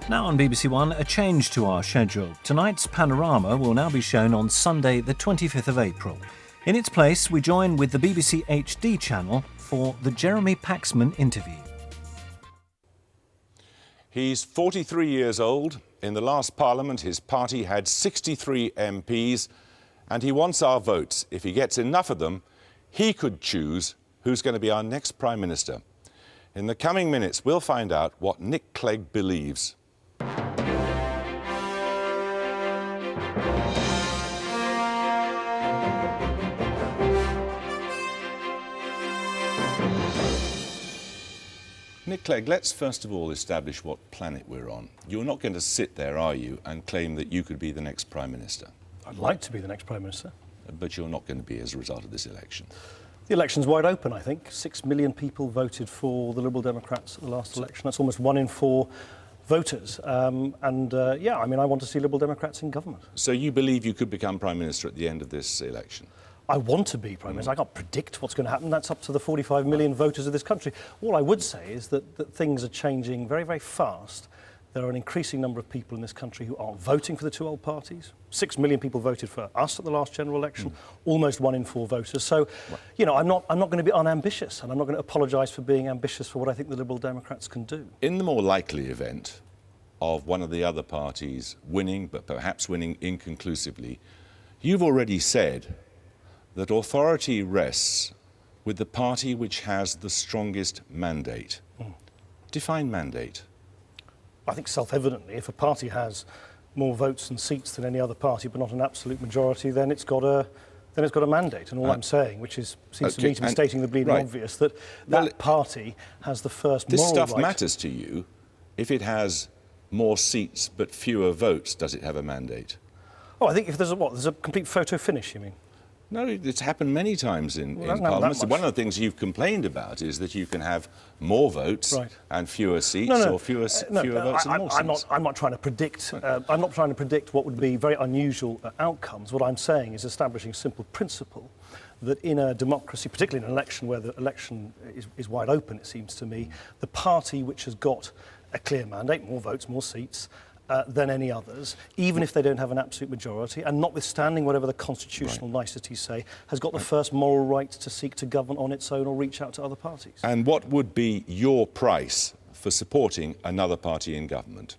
Now on BBC One, a change to our schedule. Tonight's Panorama will now be shown on Sunday the 25th of April. In its place, we join with the BBC HD channel for the Jeremy Paxman interview. He's 43 years old. In the last Parliament, his party had 63 MPs, and he wants our votes. If he gets enough of them, he could choose who's going to be our next Prime Minister. In the coming minutes, we'll find out what Nick Clegg believes. Nick Clegg, let's first of all establish what planet we're on. You're not going to sit there, are you, and claim that you could be the next Prime Minister? I'd like to be the next Prime Minister. But you're not going to be as a result of this election. The election's wide open, I think. 6 million people voted for the Liberal Democrats at the last election. That's almost 1 in 4 voters. I want to see Liberal Democrats in government. So you believe you could become Prime Minister at the end of this election? I want to be Prime Minister. I can't predict what's going to happen. That's up to the 45 million voters of this country. All I would say is that things are changing very, very fast. There are an increasing number of people in this country who aren't voting for the two old parties. 6 million people voted for us at the last general election, almost 1 in 4 voters. So, I'm not going to be unambitious, and I'm not going to apologise for being ambitious for what I think the Liberal Democrats can do. In the more likely event of one of the other parties winning, but perhaps winning inconclusively, you've already said that authority rests with the party which has the strongest mandate. Define mandate. I think self-evidently, if a party has more votes and seats than any other party, but not an absolute majority, then it's got a mandate. And all I'm saying, which seems to me to be stating the bleeding obvious, that party has the first moral right. This stuff matters to you. If it has more seats but fewer votes, does it have a mandate? Oh, I think if there's a complete photo finish, you mean? No, it's happened many times in Parliament. So one of the things you've complained about is that you can have more votes and fewer seats, or fewer votes and more seats. I'm not trying to predict. I'm not trying to predict what would be very unusual outcomes. What I'm saying is establishing a simple principle that in a democracy, particularly in an election where the election is wide open, it seems to me, the party which has got a clear mandate, more votes, more seats, than any others, even if they don't have an absolute majority, and notwithstanding whatever the constitutional niceties say, has got the first moral right to seek to govern on its own or reach out to other parties. And what would be your price for supporting another party in government?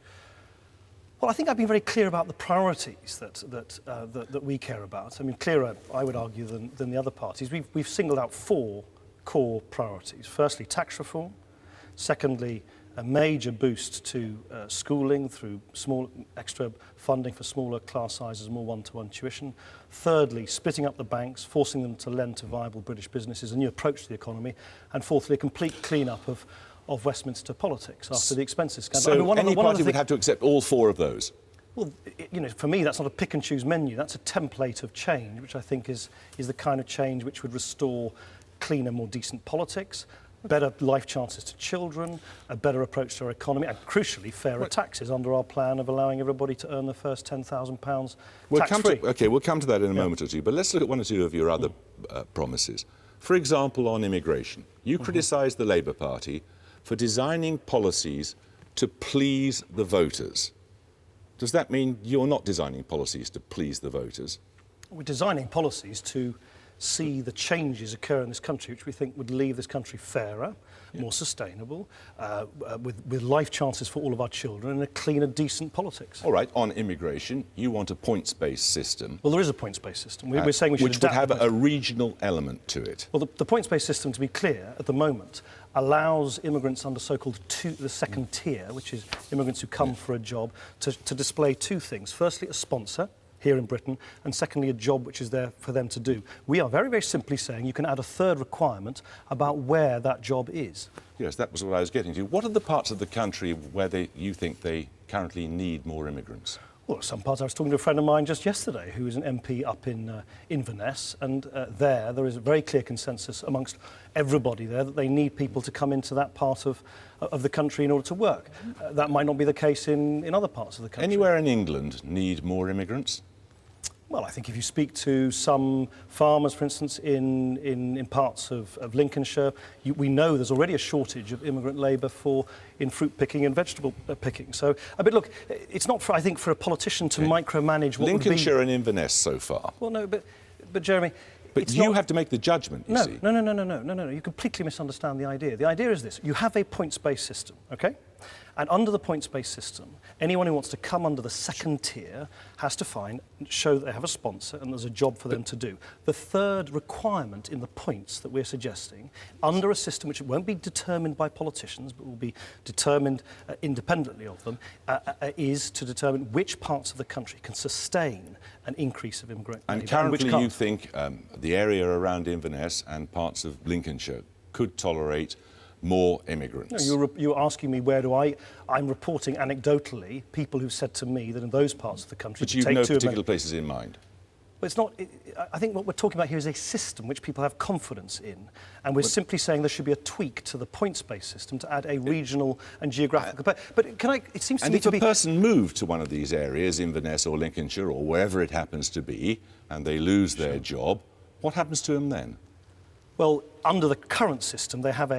Well, I think I've been very clear about the priorities that we care about. I mean, clearer, I would argue, than the other parties. We've singled out 4 core priorities. Firstly, tax reform. Secondly, a major boost to schooling through small extra funding for smaller class sizes, more one-to-one tuition. Thirdly, splitting up the banks, forcing them to lend to viable British businesses, a new approach to the economy. And fourthly, a complete clean-up of Westminster politics after the expenses scandal. So any party would have to accept all 4 of those? Well, for me, that's not a pick-and-choose menu. That's a template of change, which I think is the kind of change which would restore cleaner, more decent politics, better life chances to children, a better approach to our economy, and crucially, fairer taxes under our plan of allowing everybody to earn the first £10,000 tax-free. We'll come to that in a moment or two, but let's look at 1 or 2 of your other promises. For example, on immigration, you criticise the Labour Party for designing policies to please the voters. Does that mean you're not designing policies to please the voters? We're designing policies to see the changes occur in this country which we think would leave this country fairer, more sustainable, with life chances for all of our children and a cleaner, decent politics. All right, on immigration, you want a points-based system. Well, there is a points-based system. We're saying we should which would have a regional element to it. Well, the points-based system, to be clear, at the moment, allows immigrants under so-called the second tier, which is immigrants who come for a job, to display 2 things. Firstly, a sponsor here in Britain, and secondly, a job which is there for them to do. We are very, very simply saying you can add a 3rd requirement about where that job is. Yes, that was what I was getting to. What are the parts of the country where you think they currently need more immigrants? Well, some parts. I was talking to a friend of mine just yesterday who is an MP up in Inverness, and there is a very clear consensus amongst everybody there that they need people to come into that part of the country in order to work. That might not be the case in other parts of the country. Anywhere in England need more immigrants? Well, I think if you speak to some farmers, for instance, in parts of Lincolnshire, we know there's already a shortage of immigrant labour in fruit picking and vegetable picking. So, but look, it's not, I think, for a politician to micromanage what Lincolnshire and Inverness so far. Well, no, but Jeremy... But you have to make the judgment, you see. No. You completely misunderstand the idea. The idea is this. You have a points-based system, OK? And under the points-based system, anyone who wants to come under the second tier has to show that they have a sponsor and there's a job for them to do. The third requirement in the points that we're suggesting, under a system which won't be determined by politicians, but will be determined independently of them, is to determine which parts of the country can sustain an increase of immigrant labour. And currently you think the area around Inverness and parts of Lincolnshire could tolerate more immigrants? No, you're asking me I'm reporting anecdotally people who've said to me that in those parts of the country... But you've no particular places in mind? Well, it's not... I think what we're talking about here is a system which people have confidence in, and we're simply saying there should be a tweak to the points-based system to add a regional and geographical... But it seems to me to be... And if a person moved to one of these areas, Inverness or Lincolnshire or wherever it happens to be, and they lose their job, what happens to them then? Well, under the current system, they have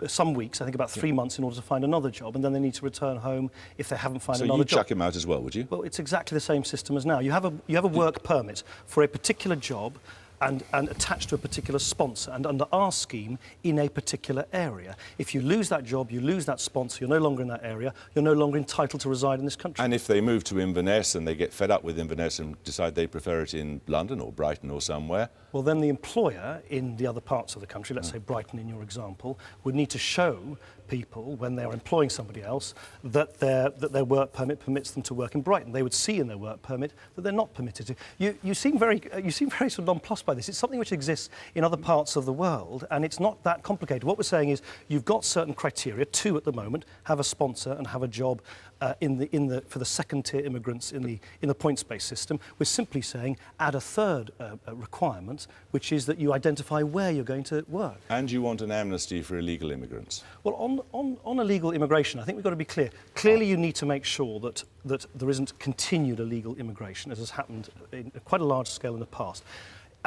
some weeks, I think about 3 months, in order to find another job, and then they need to return home if they haven't found another job. So you'd chuck him out as well, would you? Well, it's exactly the same system as now. You have a work permit for a particular job and attached to a particular sponsor, and under our scheme, in a particular area. If you lose that job, you lose that sponsor, you're no longer in that area, you're no longer entitled to reside in this country. And if they move to Inverness and they get fed up with Inverness and decide they prefer it in London or Brighton or somewhere? Well, then the employer in the other parts of the country, let's say Brighton in your example, would need to show people, when they're employing somebody else, that their work permit permits them to work in Brighton. They would see in their work permit that they're not permitted to. You seem very sort of nonplussed by this. It's something which exists in other parts of the world, and it's not that complicated. What we're saying is you've got certain criteria, 2 at the moment, have a sponsor and have a job for the second tier immigrants in the points-based system. We're simply saying add a third requirement, which is that you identify where you're going to work. And you want an amnesty for illegal immigrants? Well, on illegal immigration, I think we've got to be clear. Clearly, you need to make sure that there isn't continued illegal immigration, as has happened in quite a large scale in the past.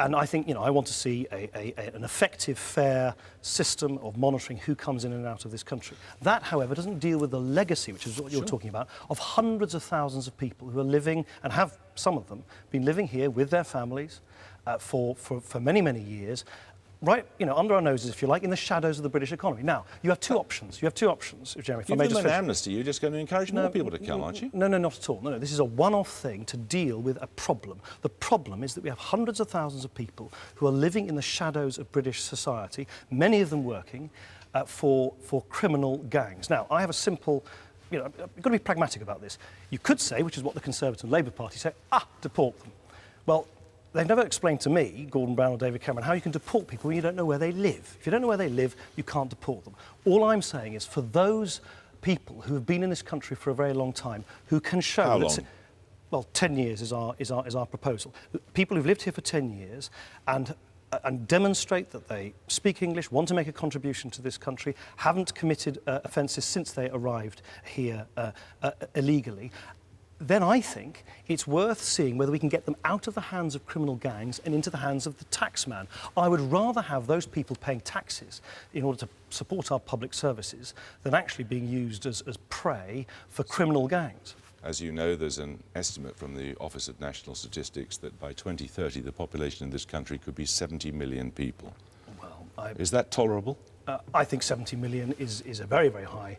And I think, I want to see an effective, fair system of monitoring who comes in and out of this country. That, however, doesn't deal with the legacy, which is what you're talking about, of hundreds of thousands of people who are living, and have, some of them, been living here with their families for many, many years, right, under our noses, if you like, in the shadows of the British economy. Now, you have two options. Jeremy, if I may just finish. Give them an amnesty, you're just going to encourage more people to come, aren't you? No, not at all. No, this is a one-off thing to deal with a problem. The problem is that we have hundreds of thousands of people who are living in the shadows of British society, many of them working for criminal gangs. Now, I have a simple... you've got to be pragmatic about this. You could say, which is what the Conservative and Labour Party say, deport them. Well, they've never explained to me, Gordon Brown or David Cameron, how you can deport people when you don't know where they live. If you don't know where they live, you can't deport them. All I'm saying is for those people who have been in this country for a very long time, who can show... How long? Well, 10 years is our proposal. People who've lived here for 10 years and demonstrate that they speak English, want to make a contribution to this country, haven't committed offences since they arrived here illegally, then I think it's worth seeing whether we can get them out of the hands of criminal gangs and into the hands of the taxman. I would rather have those people paying taxes in order to support our public services than actually being used as prey for criminal gangs. As you know, there's an estimate from the Office of National Statistics that by 2030 the population in this country could be 70 million people. Well, is that tolerable? I think 70 million is a very, very high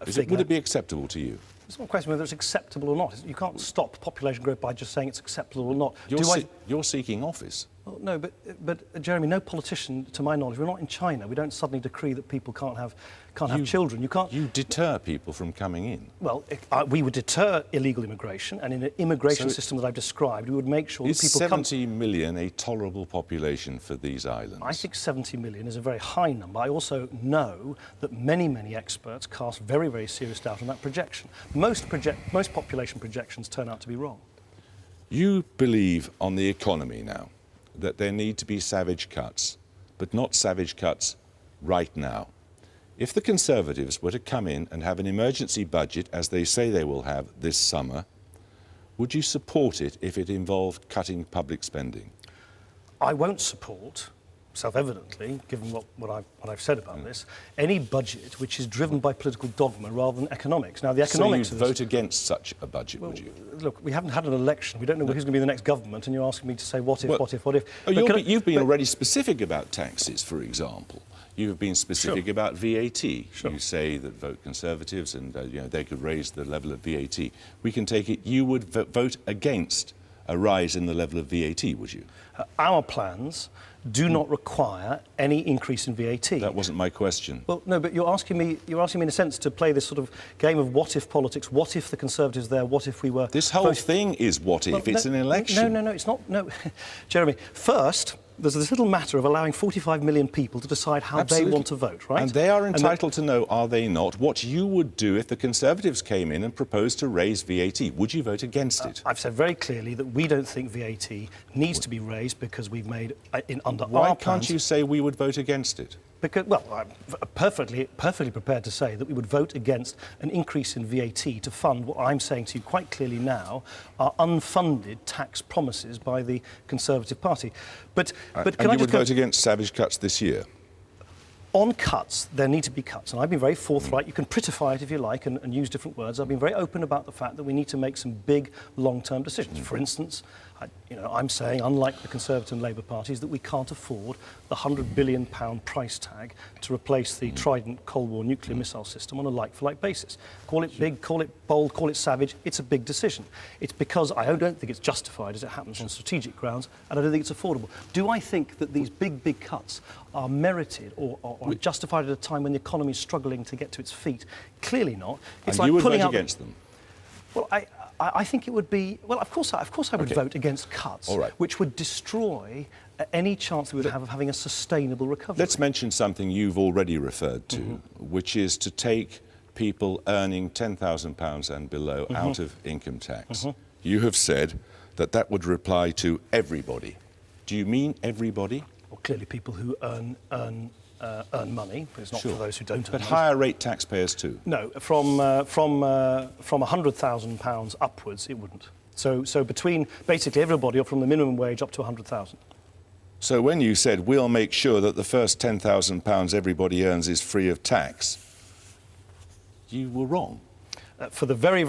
figure. Would it be acceptable to you? It's not a question whether it's acceptable or not. You can't stop population growth by just saying it's acceptable or not. You're seeking office. Well, no, but Jeremy, no politician, to my knowledge, we're not in China. We don't suddenly decree that people can't have children. You deter people from coming in. Well, we would deter illegal immigration, and in an immigration system that I've described, we would make sure that people come... Is 70 million a tolerable population for these islands? I think 70 million is a very high number. I also know that many, many experts cast very, very serious doubt on that projection. Most population projections turn out to be wrong. You believe on the economy now that there need to be savage cuts, but not savage cuts right now. If the Conservatives were to come in and have an emergency budget, as they say they will have this summer, Would you support it if it involved cutting public spending? I won't support, self-evidently, given what I've said about this, any budget which is driven by political dogma rather than economics. Now, the economics so of you'd this, vote against such a budget, would you? Look, we haven't had an election. We don't know who's going to be the next government, and you're asking me to say what if, what if, what if. Oh, you've been already specific about taxes, for example. You have been specific about VAT. Sure. You say that vote Conservatives and they could raise the level of VAT. We can take it you would vote against a rise in the level of VAT, would you? Our plans do not require any increase in VAT. That wasn't my question. Well, no, but you're asking me in a sense to play this sort of game of what if politics. What if the Conservatives there? What if we were? This whole thing is what if. It's an election. No, it's not. No, Jeremy. First, there's this little matter of allowing 45 million people to decide how they want to vote, right? And they are entitled to know, are they not, what you would do if the Conservatives came in and proposed to raise VAT. Would you vote against it? I've said very clearly that we don't think VAT needs to be raised because we've made, under Why our plans... can't you say we would vote against it? Because, well, I'm perfectly prepared to say that we would vote against an increase in VAT to fund what I'm saying to you quite clearly now are unfunded tax promises by the Conservative Party. But can I you just would vote against savage cuts this year? On cuts, there need to be cuts, and I've been very forthright. You can prettify it if you like and use different words. I've been very open about the fact that we need to make some big, long-term decisions. For instance, I'm saying, unlike the Conservative and Labour parties, that we can't afford the £100 billion price tag to replace the Trident Cold War nuclear missile system on a like-for-like basis. Call it big, call it bold, call it savage. It's a big decision. It's because I don't think it's justified as it happens on strategic grounds, and I don't think it's affordable. Do I think that these big cuts are merited or justified at a time when the economy is struggling to get to its feet? Clearly not. It's and like you would pulling vote out against them? Well, I think it would be... Well, of course I would vote against cuts, which would destroy any chance we would have of having a sustainable recovery. Let's mention something you've already referred to, which is to take people earning £10,000 and below out of income tax. You have said that that would apply to everybody. Do you mean everybody? Well, clearly people who earn money, but it's not for those who don't earn But money. higher rate taxpayers too? No, from £100,000 upwards, it wouldn't. So between basically everybody, or from the minimum wage up to 100,000. So when you said we'll make sure that the first £10,000 everybody earns is free of tax, you were wrong. For the very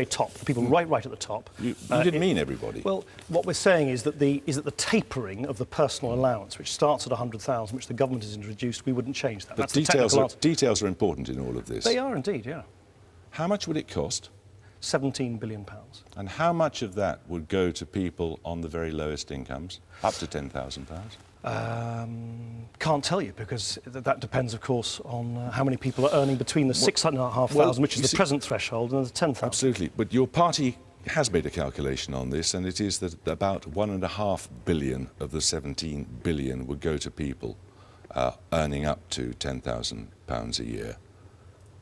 top, the people right at the top. You didn't mean everybody. Well, what we're saying is that the tapering of the personal allowance, which starts at 100,000, which the government has introduced, we wouldn't change that. But That's details are important in all of this. They are indeed, yeah. How much would it cost? £17 billion. And how much of that would go to people on the very lowest incomes, up to £10,000? Can't tell you, because that depends, of course, on how many people are earning between the 6,500, which is the present threshold, and the 10,000. Absolutely. But your party has made a calculation on this, and it is that about £1.5 billion of the £17 billion would go to people earning up to £10,000 a year.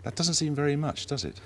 That doesn't seem very much, does it?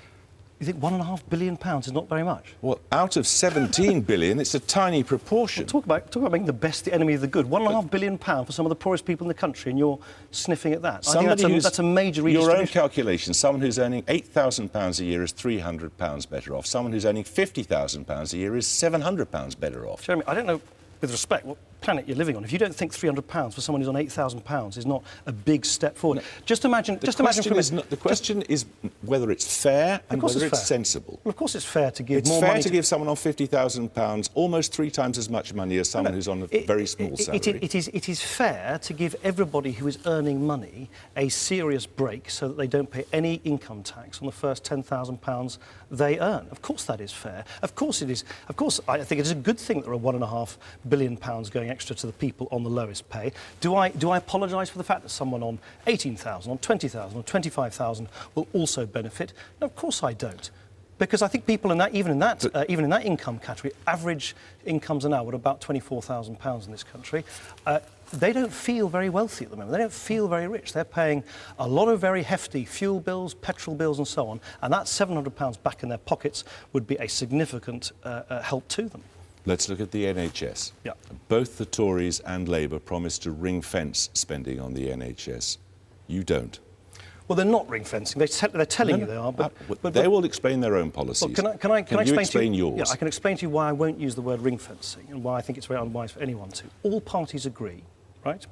You think £1.5 billion is not very much? Well, out of 17 billion, it's a tiny proportion. Well, talk about making the best the enemy of the good. £1.5 billion for some of the poorest people in the country, and you're sniffing at that. I think that's a major redistribution. Your own calculation, someone who's earning £8,000 a year is £300 better off. Someone who's earning £50,000 a year is £700 better off. Jeremy, I don't know, with respect, what planet you're living on. If you don't think £300 for someone who's on £8,000 is not a big step forward, just imagine. The question is whether it's fair and whether it's sensible. Well, of course, it's fair to give more money. It's fair to give someone on £50,000 almost 3 times as much money as someone who's on a very small salary. It is fair to give everybody who is earning money a serious break so that they don't pay any income tax on the first £10,000 they earn. Of course, that is fair. Of course, it is. Of course, I think it is a good thing that there are £1.5 billion going extra to the people on the lowest pay. Do I apologise for the fact that someone on 18,000, on 20,000, on 25,000 will also benefit? No, of course I don't. Because I think people in that, even in that income category, average incomes are now at about £24,000 in this country. They don't feel very wealthy at the moment. They don't feel very rich. They're paying a lot of very hefty fuel bills, petrol bills and so on, and that £700 back in their pockets would be a significant help to them. Let's look at the NHS. Yeah. Both the Tories and Labour promised to ring-fence spending on the NHS. You don't. Well, they're not ring fencing. They're telling you they are, but they will explain their own policies. Well, can I explain yours? Yeah, I can explain to you why I won't use the word ring fencing and why I think it's very unwise for anyone to. All parties agree, right,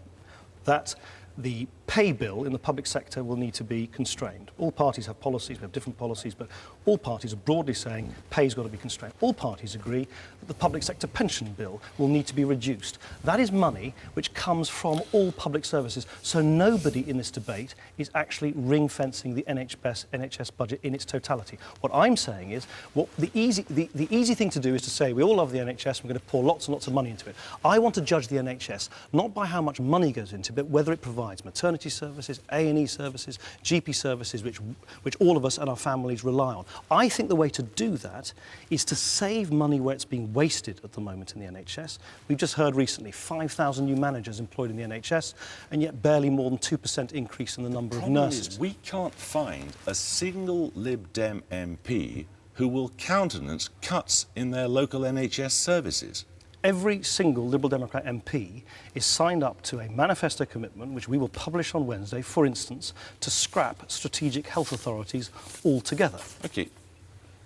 that the pay bill in the public sector will need to be constrained. All parties have policies, we have different policies, but all parties are broadly saying pay's got to be constrained. All parties agree that the public sector pension bill will need to be reduced. That is money which comes from all public services, so nobody in this debate is actually ring-fencing the NHS budget in its totality. What I'm saying is, the easy thing to do is to say we all love the NHS, we're going to pour lots and lots of money into it. I want to judge the NHS not by how much money goes into it, but whether it provides maternity services, A&E services, GP services, which all of us and our families rely on. I think the way to do that is to save money where it's being wasted at the moment in the NHS. We've just heard recently 5,000 new managers employed in the NHS, and yet barely more than 2% increase in the number of nurses. We can't find a single Lib Dem MP who will countenance cuts in their local NHS services. Every single Liberal Democrat MP is signed up to a manifesto commitment, which we will publish on Wednesday, for instance, to scrap strategic health authorities altogether. OK.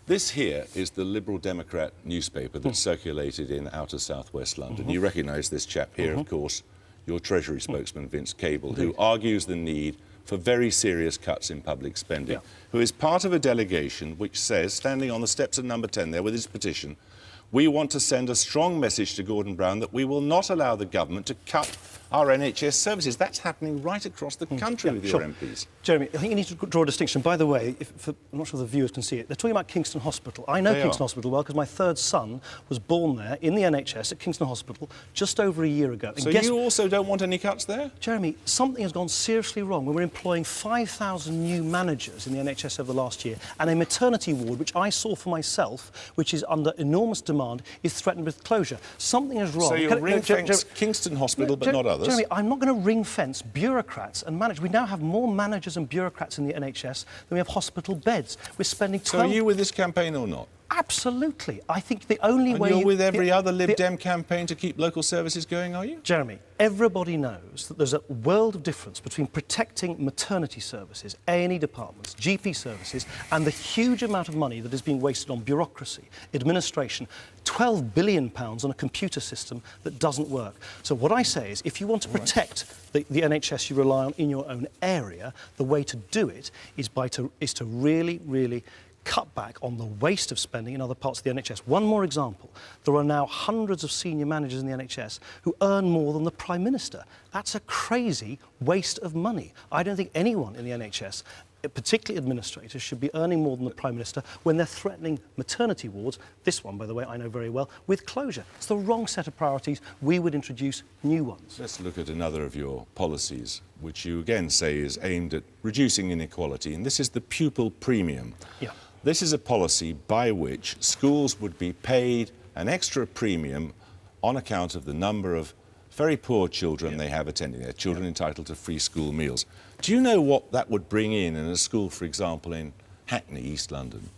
This here is the Liberal Democrat newspaper that's circulated in outer southwest London. You recognise this chap here, of course, your Treasury spokesman, Vince Cable, who argues the need for very serious cuts in public spending, who is part of a delegation which says, standing on the steps of number 10 there with his petition, we want to send a strong message to Gordon Brown that we will not allow the government to cut our NHS services. That's happening right across the country with your MPs. Jeremy, I think you need to draw a distinction. By the way, I'm not sure the viewers can see it, they're talking about Kingston Hospital. I know Kingston Hospital well because my third son was born there in the NHS at Kingston Hospital just over a year ago. And so you also don't want any cuts there? Jeremy, something has gone seriously wrong when we're employing 5,000 new managers in the NHS over the last year, and a maternity ward, which I saw for myself, which is under enormous demand, is threatened with closure. Something is wrong. So you ring-fence Kingston Hospital but not others? Jeremy, I'm not going to ring-fence bureaucrats and managers. We now have more managers and bureaucrats in the NHS than we have hospital beds. We're spending 12... So are you with this campaign or not? Absolutely. I think the only way... And you're with every other Lib Dem campaign to keep local services going, are you? Jeremy, everybody knows that there's a world of difference between protecting maternity services, A&E departments, GP services, and the huge amount of money that is being wasted on bureaucracy, administration, £12 billion on a computer system that doesn't work. So what I say is, if you want to protect the NHS you rely on in your own area, the way to do it is to really, really cut back on the waste of spending in other parts of the NHS. One more example. There are now hundreds of senior managers in the NHS who earn more than the Prime Minister. That's a crazy waste of money. I don't think anyone in the NHS, particularly administrators, should be earning more than the Prime Minister when they're threatening maternity wards, this one, by the way, I know very well, with closure. It's the wrong set of priorities. We would introduce new ones. Let's look at another of your policies, which you again say is aimed at reducing inequality, and this is the pupil premium. Yeah. This is a policy by which schools would be paid an extra premium on account of the number of very poor children they have attending there, children entitled to free school meals. Do you know what that would bring in a school, for example, in Hackney, East London?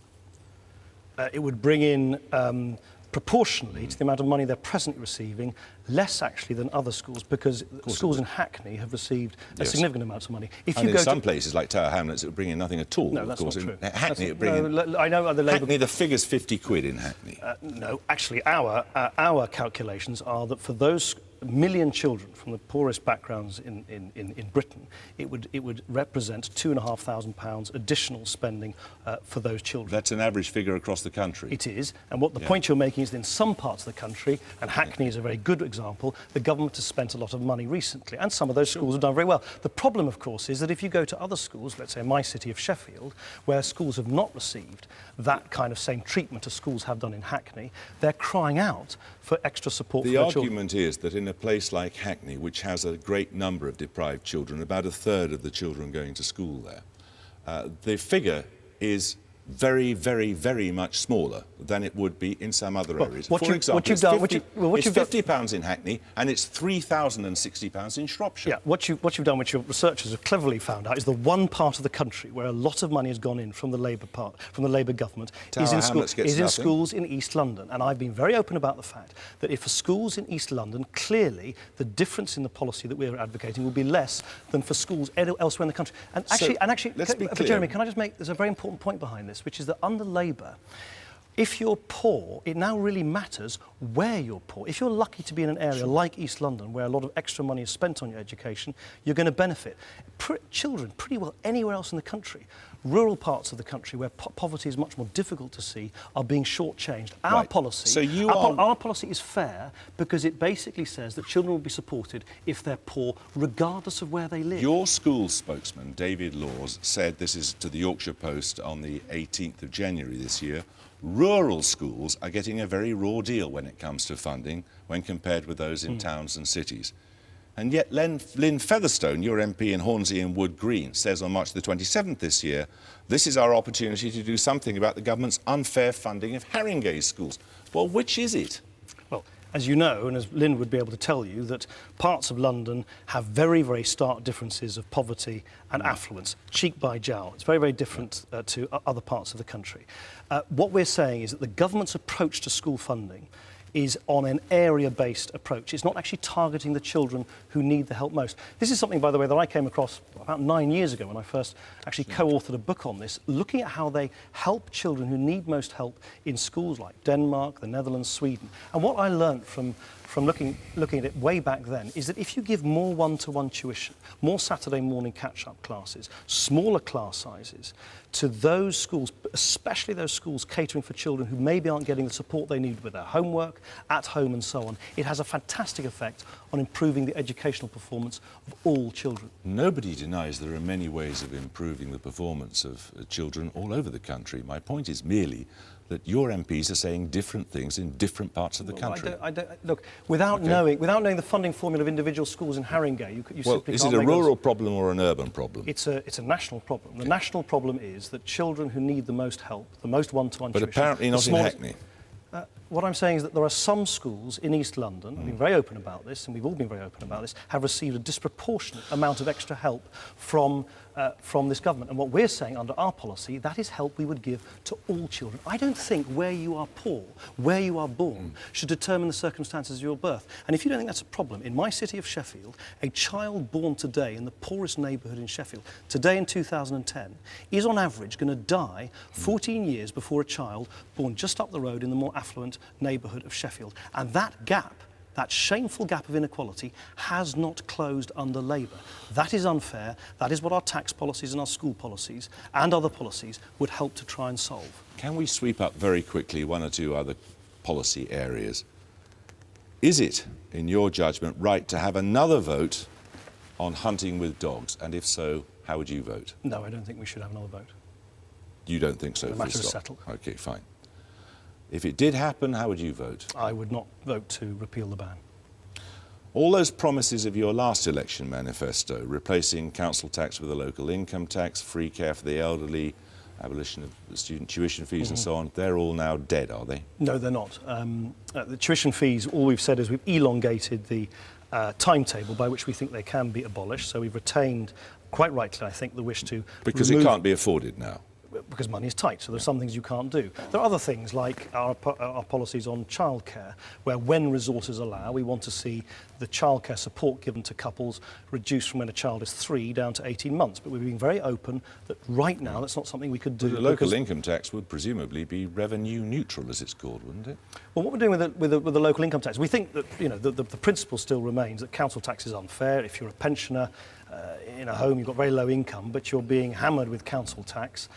It would bring in, proportionally to the amount of money they're presently receiving, less actually than other schools, because schools in Hackney have received a significant amount of money. If and you in go some places, like Tower Hamlets, it would bring in nothing at all. No, that's not true. In Hackney, it would bring in... I know the Labour... Hackney, the figure's 50 quid in Hackney. No, actually, our calculations are that for those million children from the poorest backgrounds in Britain, it would represent £2,500 additional spending for those children. That's an average figure across the country. It is, and what the point you're making is that in some parts of the country, and Hackney is a very good example, the government has spent a lot of money recently, and some of those schools have done very well. The problem, of course, is that if you go to other schools, let's say my city of Sheffield, where schools have not received that kind of same treatment as schools have done in Hackney, they're crying out for extra support for their children. The argument is that in a place like Hackney, which has a great number of deprived children, about a third of the children going to school there, the figure is very, very, very much smaller than it would be in some other areas. For example, it's £50 in Hackney and it's £3,060 in Shropshire. Yeah, what you've done, which your researchers have cleverly found out, is the one part of the country where a lot of money has gone in from the Labour government is in schools in East London. And I've been very open about the fact that if for schools in East London, clearly the difference in the policy that we're advocating will be less than for schools elsewhere in the country. And actually, let's be clear. Jeremy, can I just make, there's a very important point behind this, which is that under Labour, if you're poor, it now really matters where you're poor. If you're lucky to be in an area like East London, where a lot of extra money is spent on your education, you're going to benefit. Children, pretty well anywhere else in the country, rural parts of the country where poverty is much more difficult to see, are being shortchanged. Our policy is fair because it basically says that children will be supported if they're poor, regardless of where they live. Your school spokesman, David Laws, said, this is to the Yorkshire Post on the 18th of January this year, rural schools are getting a very raw deal when it comes to funding when compared with those in towns and cities. And yet Lynn Featherstone, your MP in Hornsey and Wood Green, says on March the 27th this year, this is our opportunity to do something about the government's unfair funding of Haringey schools. Well, which is it? Well, as you know, and as Lynn would be able to tell you, that parts of London have very, very stark differences of poverty and affluence, cheek by jowl. It's very, very different to other parts of the country. What we're saying is that the government's approach to school funding is on an area-based approach. It's not actually targeting the children who need the help most. This is something, by the way, that I came across about 9 years ago when I first actually co-authored a book on this, looking at how they help children who need most help in schools like Denmark, the Netherlands, Sweden. And what I learnt from looking at it way back then is that if you give more one-to-one tuition, more Saturday morning catch-up classes, smaller class sizes, to those schools, especially those schools catering for children who maybe aren't getting the support they need with their homework, at home and so on, it has a fantastic effect on improving the educational performance of all children. Nobody denies there are many ways of improving the performance of children all over the country. My point is merely that your MPs are saying different things in different parts of the country. Look, without knowing the funding formula of individual schools in Haringey, you simply is can't it a make rural problem or an urban problem? It's a national problem. The national problem is that children who need the most help, the most one-to-one tuition... But apparently not in Hackney. What I'm saying is that there are some schools in East London, I've been very open about this, and we've all been very open about this, have received a disproportionate amount of extra help from this government. And what we're saying under our policy, that is help we would give to all children. I don't think where you are poor, where you are born, should determine the circumstances of your birth. And if you don't think that's a problem, in my city of Sheffield, a child born today in the poorest neighbourhood in Sheffield, today in 2010, is on average going to die 14 years before a child born just up the road in the more affluent neighbourhood of Sheffield. And that gap, that shameful gap of inequality, has not closed under Labour. That is unfair. That is what our tax policies and our school policies and other policies would help to try and solve. Can we sweep up very quickly one or two other policy areas? Is it, in your judgment, right to have another vote on hunting with dogs? And if so, how would you vote? No, I don't think we should have another vote. You don't think so? The matter is settled. OK, fine. If it did happen, how would you vote? I would not vote to repeal the ban. All those promises of your last election manifesto, replacing council tax with a local income tax, free care for the elderly, abolition of student tuition fees and so on, they're all now dead, are they? No, they're not. The tuition fees, all we've said is we've elongated the timetable by which we think they can be abolished. So we've retained, quite rightly, I think, the wish to Because it can't be afforded now. Because money is tight, so there's some things you can't do. There are other things like our policies on childcare, where when resources allow, we want to see the childcare support given to couples reduced from when a child is 3 down to 18 months. But we're being very open that right now that's not something we could do. But the local income tax would presumably be revenue neutral, as it's called, wouldn't it? Well, what we're doing with the local income tax, we think that the principle still remains that council tax is unfair. If you're a pensioner in a home, you've got very low income, but you're being hammered with council tax,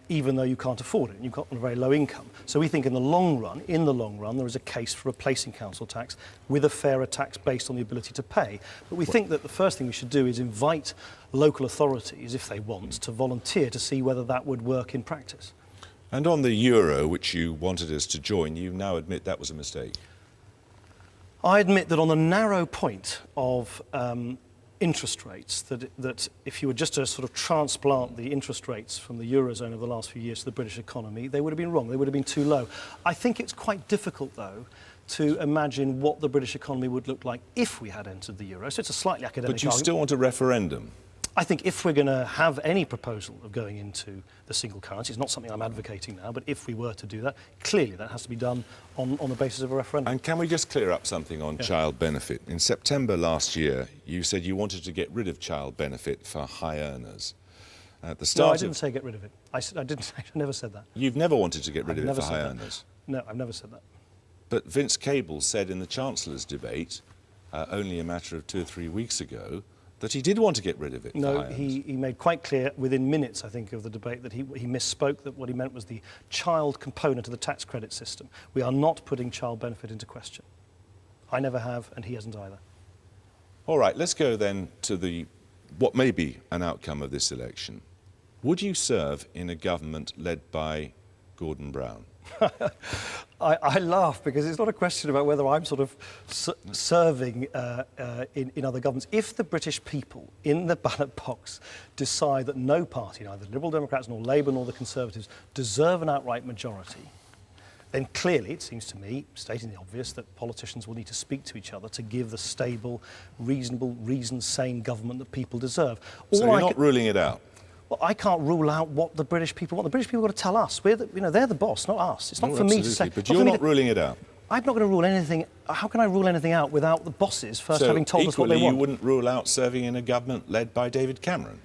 even though you can't afford it and you've got a very low income. So we think in the long run, there is a case for replacing council tax with a fairer tax based on the ability to pay. But we think that the first thing we should do is invite local authorities, if they want, to volunteer to see whether that would work in practice. And on the euro, which you wanted us to join, you now admit that was a mistake. I admit that on the narrow point of interest rates, that if you were just to sort of transplant the interest rates from the Eurozone over the last few years to the British economy, they would have been wrong. They would have been too low. I think it's quite difficult, though, to imagine what the British economy would look like if we had entered the Euro. So it's a slightly academic But you argument. still want a referendum? I think if we're going to have any proposal of going into the single currency, it's not something I'm advocating now, but if we were to do that, clearly that has to be done on the basis of a referendum. And can we just clear up something on child benefit? In September last year, you said you wanted to get rid of child benefit for high earners. At the start No, I didn't say get rid of it. I never said that. You've never wanted to get rid of it for high that. earners? No, I've never said that. But Vince Cable said in the Chancellor's debate, only a matter of 2 or 3 weeks ago, that he did want to get rid of it. No, he made quite clear within minutes, I think, of the debate that he misspoke, that what he meant was the child component of the tax credit system. We are not putting child benefit into question. I never have, and he hasn't either. All right, let's go then to what may be an outcome of this election. Would you serve in a government led by Gordon Brown? I laugh because it's not a question about whether I'm sort of serving in other governments. If the British people in the ballot box decide that no party, neither the Liberal Democrats nor Labour nor the Conservatives, deserve an outright majority, then clearly it seems to me, stating the obvious, that politicians will need to speak to each other to give the stable, reasonable, reasoned, sane government that people deserve. So you're not ruling it out? Well, I can't rule out what the British people want. The British people have got to tell us. They're the boss, not us. It's not for me to say. But you're not ruling it out. I'm not going to rule anything. How can I rule anything out without the bosses first having told us what they want? Equally, you wouldn't rule out serving in a government led by David Cameron?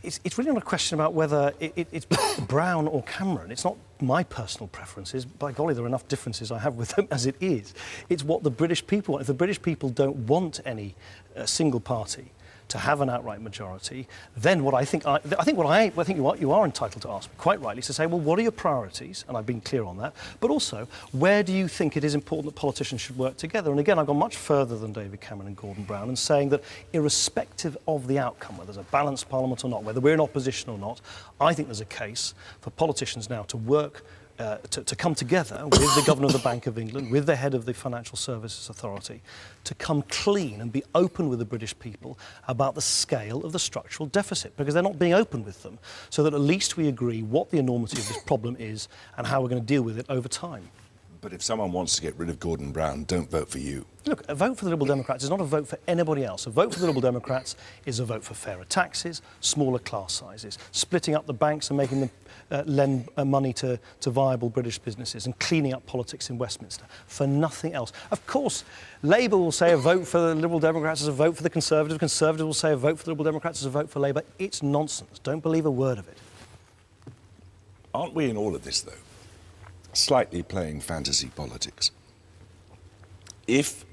It's really not a question about whether it's Brown or Cameron. It's not my personal preferences. By golly, there are enough differences I have with them as it is. It's what the British people want. If the British people don't want any single party to have an outright majority, then what you are entitled to ask me, quite rightly, is to say, well, what are your priorities? And I've been clear on that. But also, where do you think it is important that politicians should work together? And again, I've gone much further than David Cameron and Gordon Brown in saying that irrespective of the outcome, whether there's a balanced parliament or not, whether we're in opposition or not, I think there's a case for politicians now to work to come together with the Governor of the Bank of England, with the head of the Financial Services Authority, to come clean and be open with the British people about the scale of the structural deficit, because they're not being open with them, so that at least we agree what the enormity of this problem is and how we're going to deal with it over time. But if someone wants to get rid of Gordon Brown, don't vote for you. Look, a vote for the Liberal Democrats is not a vote for anybody else. A vote for the Liberal Democrats is a vote for fairer taxes, smaller class sizes, splitting up the banks and making them lend money to viable British businesses, and cleaning up politics in Westminster, for nothing else. Of course, Labour will say a vote for the Liberal Democrats is a vote for the Conservatives. Conservatives will say a vote for the Liberal Democrats is a vote for Labour. It's nonsense. Don't believe a word of it. Aren't we in all of this, though, slightly playing fantasy politics? If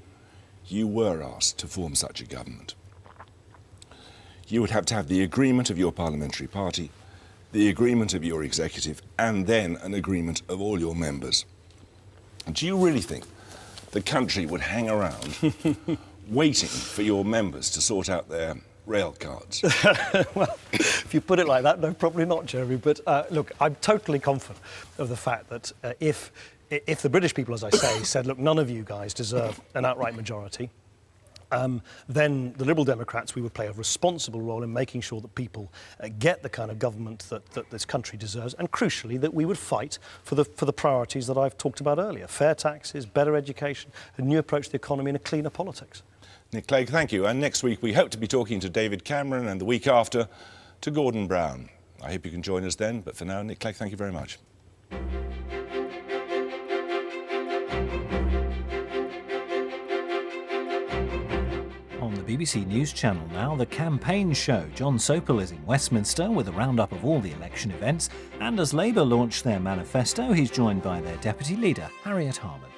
you were asked to form such a government, you would have to have the agreement of your parliamentary party, the agreement of your executive, and then an agreement of all your members. Do you really think the country would hang around waiting for your members to sort out their rail cards? Well, if you put it like that, no, probably not, Jeremy. But look, I'm totally confident of the fact that if the British people, as I say, said, look, none of you guys deserve an outright majority, then the Liberal Democrats, we would play a responsible role in making sure that people get the kind of government that this country deserves, and crucially, that we would fight for the priorities that I've talked about earlier: fair taxes, better education, a new approach to the economy, and a cleaner politics. Nick Clegg, thank you. And next week we hope to be talking to David Cameron, and the week after to Gordon Brown. I hope you can join us then, but for now, Nick Clegg, thank you very much. On the BBC News Channel now, the campaign show. John Sopel is in Westminster with a roundup of all the election events, and as Labour launch their manifesto, he's joined by their deputy leader, Harriet Harman.